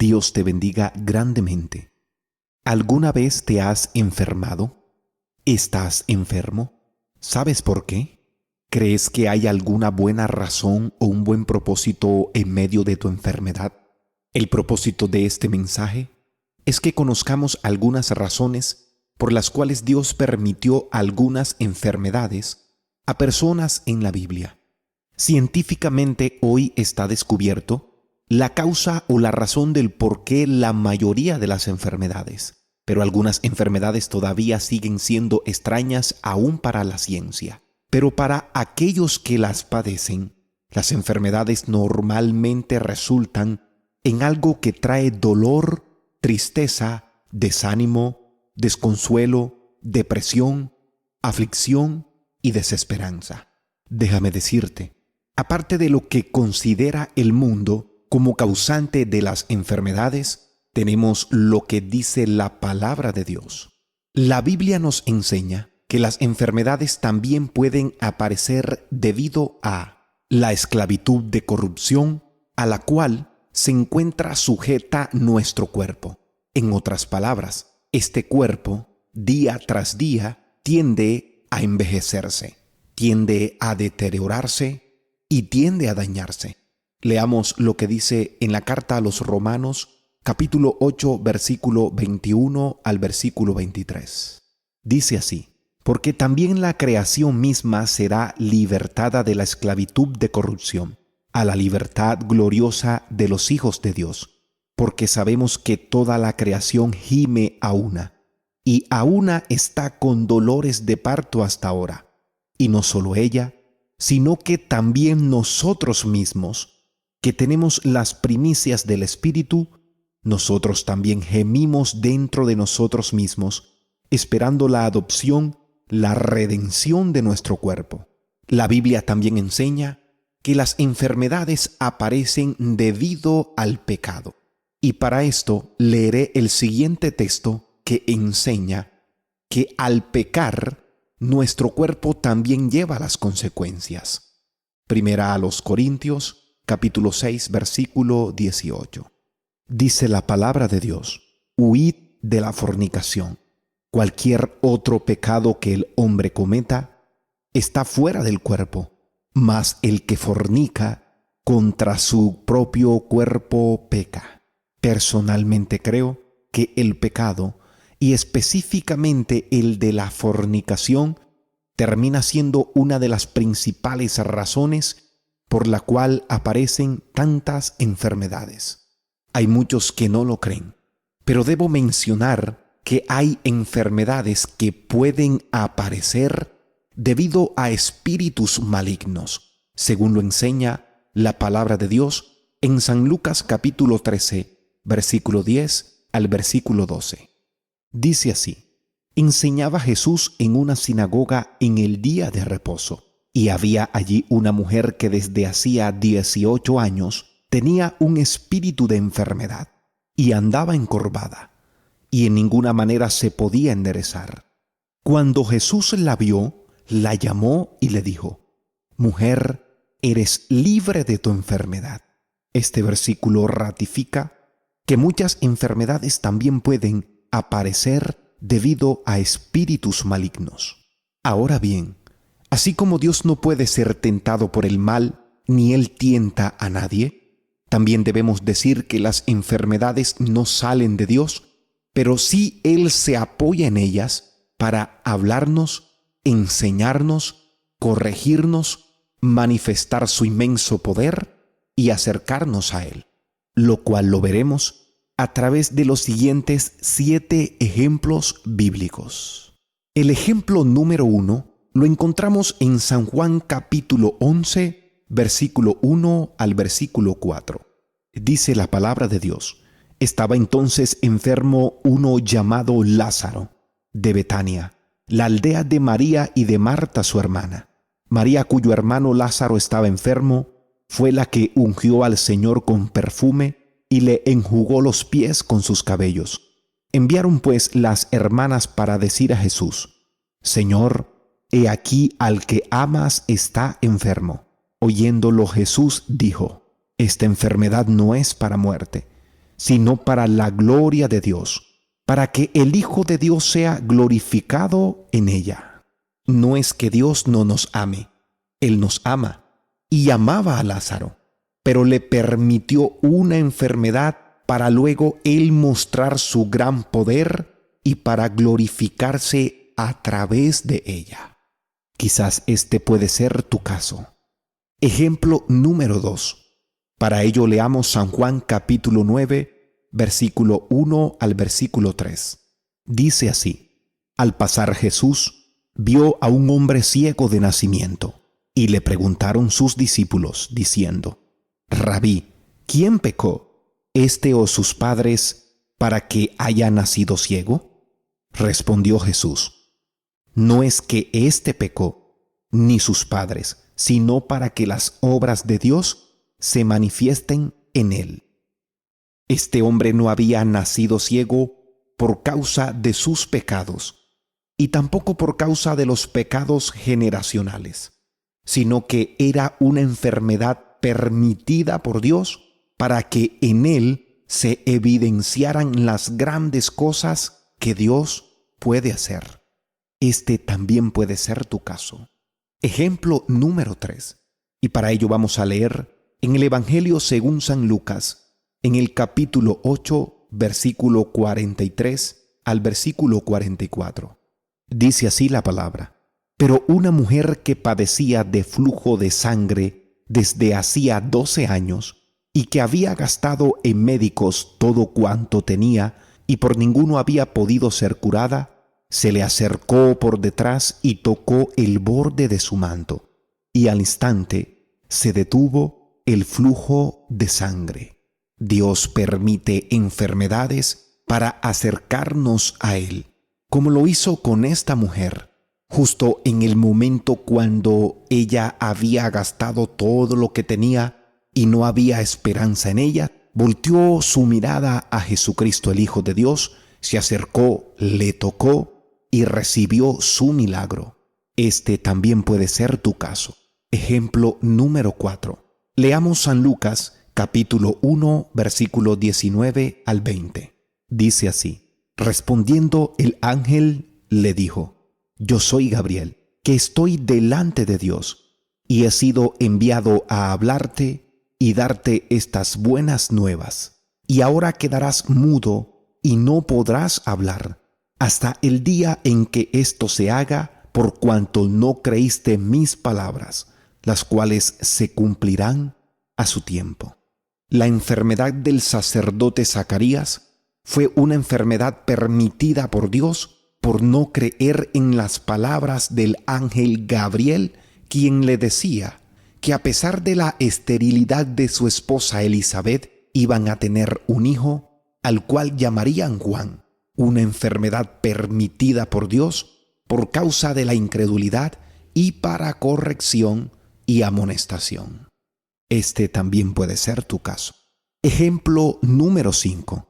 Dios te bendiga grandemente. ¿Alguna vez te has enfermado? ¿Estás enfermo? ¿Sabes por qué? ¿Crees que hay alguna buena razón o un buen propósito en medio de tu enfermedad? El propósito de este mensaje es que conozcamos algunas razones por las cuales Dios permitió algunas enfermedades a personas en la Biblia. Científicamente hoy está descubierto la causa o la razón del por qué la mayoría de las enfermedades, pero algunas enfermedades todavía siguen siendo extrañas aún para la ciencia. Pero para aquellos que las padecen, las enfermedades normalmente resultan en algo que trae dolor, tristeza, desánimo, desconsuelo, depresión, aflicción y desesperanza. Déjame decirte, aparte de lo que considera el mundo como causante de las enfermedades, tenemos lo que dice la palabra de Dios. La Biblia nos enseña que las enfermedades también pueden aparecer debido a la esclavitud de corrupción a la cual se encuentra sujeta nuestro cuerpo. En otras palabras, este cuerpo, día tras día, tiende a envejecerse, tiende a deteriorarse y tiende a dañarse. Leamos lo que dice en la carta a los Romanos, capítulo 8, versículo 21 al versículo 23. Dice así: porque también la creación misma será libertada de la esclavitud de corrupción, a la libertad gloriosa de los hijos de Dios, porque sabemos que toda la creación gime a una, y a una está con dolores de parto hasta ahora. Y no solo ella, sino que también nosotros mismos, que tenemos las primicias del Espíritu, nosotros también gemimos dentro de nosotros mismos, esperando la adopción, la redención de nuestro cuerpo. La Biblia también enseña que las enfermedades aparecen debido al pecado. Y para esto leeré el siguiente texto que enseña que al pecar, nuestro cuerpo también lleva las consecuencias. Primera a los Corintios, capítulo 6, versículo 18. Dice la palabra de Dios: huid de la fornicación. Cualquier otro pecado que el hombre cometa está fuera del cuerpo, mas el que fornica contra su propio cuerpo peca. Personalmente creo que el pecado, y específicamente el de la fornicación, termina siendo una de las principales razones por la cual aparecen tantas enfermedades. Hay muchos que no lo creen, pero debo mencionar que hay enfermedades que pueden aparecer debido a espíritus malignos, según lo enseña la palabra de Dios en San Lucas capítulo 13, versículo 10 al versículo 12. Dice así: enseñaba Jesús en una sinagoga en el día de reposo. Y había allí una mujer que desde hacía 18 años tenía un espíritu de enfermedad y andaba encorvada, y en ninguna manera se podía enderezar. Cuando Jesús la vio, la llamó y le dijo: mujer, eres libre de tu enfermedad. Este versículo ratifica que muchas enfermedades también pueden aparecer debido a espíritus malignos. Ahora bien, así como Dios no puede ser tentado por el mal, ni Él tienta a nadie, también debemos decir que las enfermedades no salen de Dios, pero sí Él se apoya en ellas para hablarnos, enseñarnos, corregirnos, manifestar su inmenso poder y acercarnos a Él, lo cual lo veremos a través de los siguientes 7 ejemplos bíblicos. El ejemplo número 1 lo encontramos en San Juan capítulo 11, versículo 1 al versículo 4. Dice la palabra de Dios: estaba entonces enfermo uno llamado Lázaro, de Betania, la aldea de María y de Marta su hermana. María, cuyo hermano Lázaro estaba enfermo, fue la que ungió al Señor con perfume y le enjugó los pies con sus cabellos. Enviaron pues las hermanas para decir a Jesús: Señor, he aquí al que amas está enfermo. Oyéndolo Jesús dijo: esta enfermedad no es para muerte, sino para la gloria de Dios, para que el Hijo de Dios sea glorificado en ella. No es que Dios no nos ame, Él nos ama y amaba a Lázaro, pero le permitió una enfermedad para luego Él mostrar su gran poder y para glorificarse a través de ella. Quizás este puede ser tu caso. Ejemplo número 2. Para ello leamos San Juan capítulo 9, versículo 1 al versículo 3. Dice así: Al pasar Jesús vio a un hombre ciego de nacimiento, y le preguntaron sus discípulos, diciendo: Rabí, ¿quién pecó, este o sus padres, para que haya nacido ciego? Respondió Jesús: No es que éste pecó, ni sus padres, sino para que las obras de Dios se manifiesten en él. Este hombre no había nacido ciego por causa de sus pecados, y tampoco por causa de los pecados generacionales, sino que era una enfermedad permitida por Dios para que en él se evidenciaran las grandes cosas que Dios puede hacer. Este también puede ser tu caso. Ejemplo número 3. Y para ello vamos a leer en el Evangelio según San Lucas, en el capítulo 8, versículo 43 al versículo 44. Dice así la palabra: Pero una mujer que padecía de flujo de sangre desde hacía 12 años, y que había gastado en médicos todo cuanto tenía, y por ninguno había podido ser curada, se le acercó por detrás y tocó el borde de su manto, y al instante se detuvo el flujo de sangre. Dios permite enfermedades para acercarnos a Él, como lo hizo con esta mujer, justo en el momento cuando ella había gastado todo lo que tenía y no había esperanza en ella. Volteó su mirada a Jesucristo, el Hijo de Dios, se acercó, le tocó y recibió su milagro. Este también puede ser tu caso. Ejemplo número 4. Leamos San Lucas, capítulo 1, versículo 19 al 20. Dice así: Respondiendo el ángel le dijo: Yo soy Gabriel, que estoy delante de Dios, y he sido enviado a hablarte y darte estas buenas nuevas. Y ahora quedarás mudo y no podrás hablar hasta el día en que esto se haga, por cuanto no creíste mis palabras, las cuales se cumplirán a su tiempo. La enfermedad del sacerdote Zacarías fue una enfermedad permitida por Dios por no creer en las palabras del ángel Gabriel, quien le decía que a pesar de la esterilidad de su esposa Elizabeth, iban a tener un hijo al cual llamarían Juan. Una enfermedad permitida por Dios por causa de la incredulidad y para corrección y amonestación. Este también puede ser tu caso. Ejemplo número 5.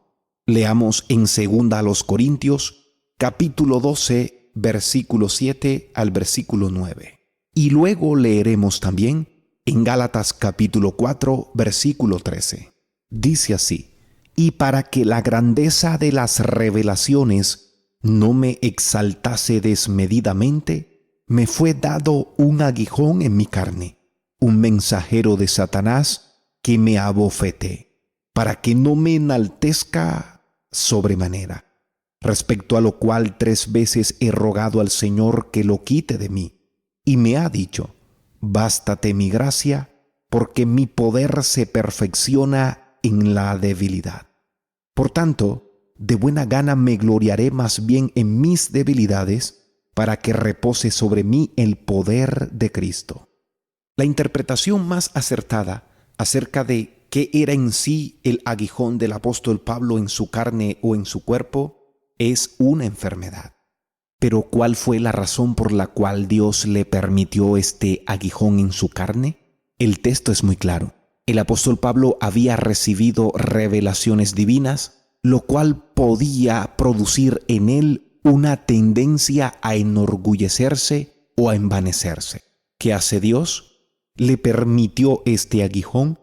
Leamos en 2 Corintios, capítulo 12, versículo 7 al versículo 9. Y luego leeremos también en Gálatas capítulo 4, versículo 13. Dice así: Y para que la grandeza de las revelaciones no me exaltase desmedidamente, me fue dado un aguijón en mi carne, un mensajero de Satanás que me abofeté, para que no me enaltezca sobremanera. Respecto a lo cual 3 veces he rogado al Señor que lo quite de mí, y me ha dicho: Bástate mi gracia, porque mi poder se perfecciona en la debilidad. Por tanto, de buena gana me gloriaré más bien en mis debilidades, para que repose sobre mí el poder de Cristo. La interpretación más acertada acerca de qué era en sí el aguijón del apóstol Pablo en su carne o en su cuerpo es una enfermedad. Pero ¿cuál fue la razón por la cual Dios le permitió este aguijón en su carne? El texto es muy claro. El apóstol Pablo había recibido revelaciones divinas, lo cual podía producir en él una tendencia a enorgullecerse o a envanecerse. ¿Qué hace Dios? Le permitió este aguijón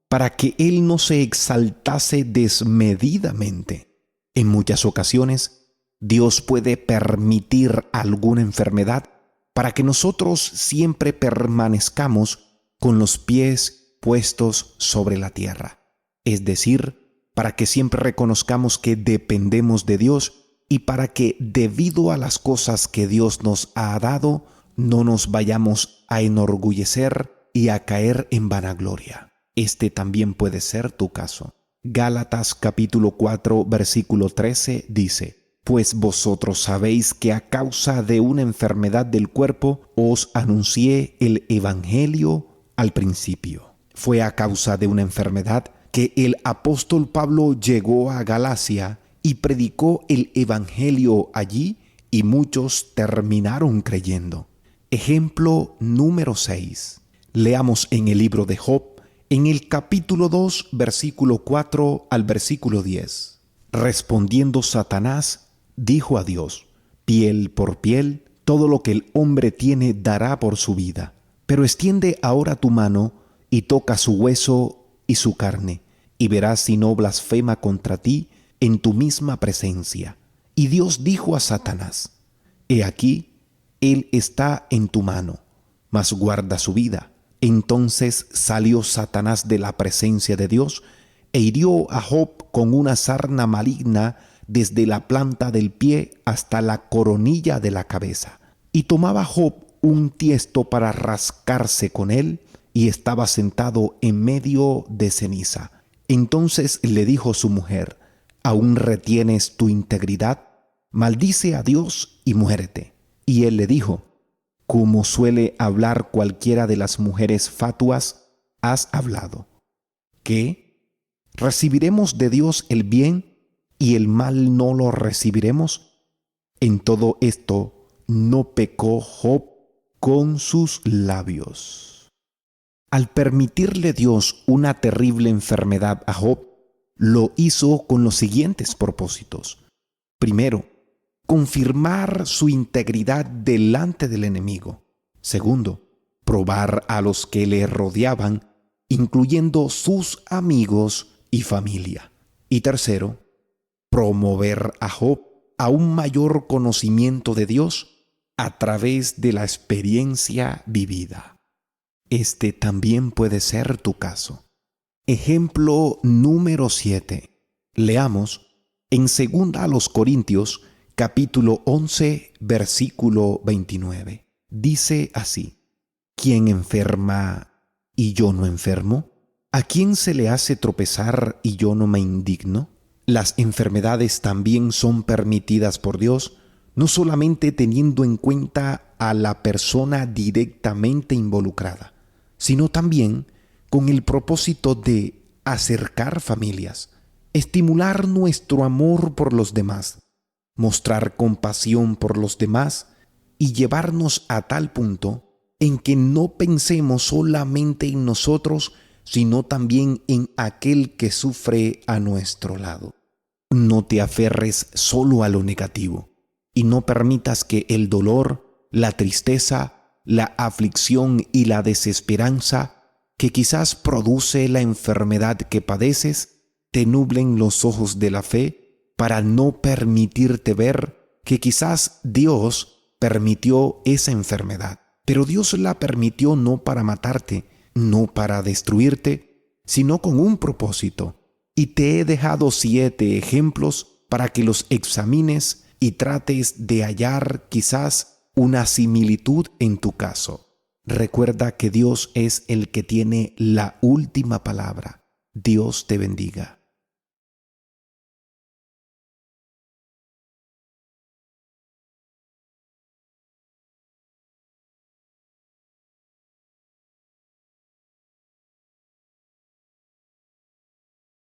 para que Él no se exaltase desmedidamente. En muchas ocasiones, Dios puede permitir alguna enfermedad para que nosotros siempre permanezcamos con los pies puestos sobre la tierra. Es decir, para que siempre reconozcamos que dependemos de Dios y para que, debido a las cosas que Dios nos ha dado, no nos vayamos a enorgullecer y a caer en vanagloria. Este también puede ser tu caso. Gálatas capítulo 4, versículo 13 dice: Pues vosotros sabéis que a causa de una enfermedad del cuerpo os anuncié el evangelio al principio. Fue a causa de una enfermedad que el apóstol Pablo llegó a Galacia y predicó el evangelio allí, y muchos terminaron creyendo. Ejemplo número 6. Leamos en el libro de Job, en el capítulo 2, versículo 4 al versículo 10. Respondiendo Satanás, dijo a Dios: piel por piel, todo lo que el hombre tiene dará por su vida. Pero extiende ahora tu mano y toca su hueso y su carne, y verás si no blasfema contra ti en tu misma presencia. Y Dios dijo a Satanás: He aquí, él está en tu mano, mas guarda su vida. Entonces salió Satanás de la presencia de Dios e hirió a Job con una sarna maligna desde la planta del pie hasta la coronilla de la cabeza. Y tomaba Job un tiesto para rascarse con él, y estaba sentado en medio de ceniza. Entonces le dijo su mujer: ¿Aún retienes tu integridad? Maldice a Dios y muérete. Y él le dijo: como suele hablar cualquiera de las mujeres fatuas, has hablado. ¿Qué? ¿Recibiremos de Dios el bien y el mal no lo recibiremos? En todo esto no pecó Job con sus labios. Al permitirle Dios una terrible enfermedad a Job, lo hizo con los siguientes propósitos. Primero, confirmar su integridad delante del enemigo. Segundo, probar a los que le rodeaban, incluyendo sus amigos y familia. Y tercero, promover a Job a un mayor conocimiento de Dios a través de la experiencia vivida. Este también puede ser tu caso. Ejemplo número 7. Leamos en 2 Corintios capítulo 11, versículo 29. Dice así: ¿Quién enferma y yo no enfermo? ¿A quién se le hace tropezar y yo no me indigno? Las enfermedades también son permitidas por Dios, no solamente teniendo en cuenta a la persona directamente involucrada, sino también con el propósito de acercar familias, estimular nuestro amor por los demás, mostrar compasión por los demás y llevarnos a tal punto en que no pensemos solamente en nosotros, sino también en aquel que sufre a nuestro lado. No te aferres solo a lo negativo y no permitas que el dolor, la tristeza, la aflicción y la desesperanza que quizás produce la enfermedad que padeces te nublen los ojos de la fe para no permitirte ver que quizás Dios permitió esa enfermedad. Pero Dios la permitió no para matarte, no para destruirte, sino con un propósito. Y te he dejado 7 ejemplos para que los examines y trates de hallar quizás una similitud en tu caso. Recuerda que Dios es el que tiene la última palabra. Dios te bendiga.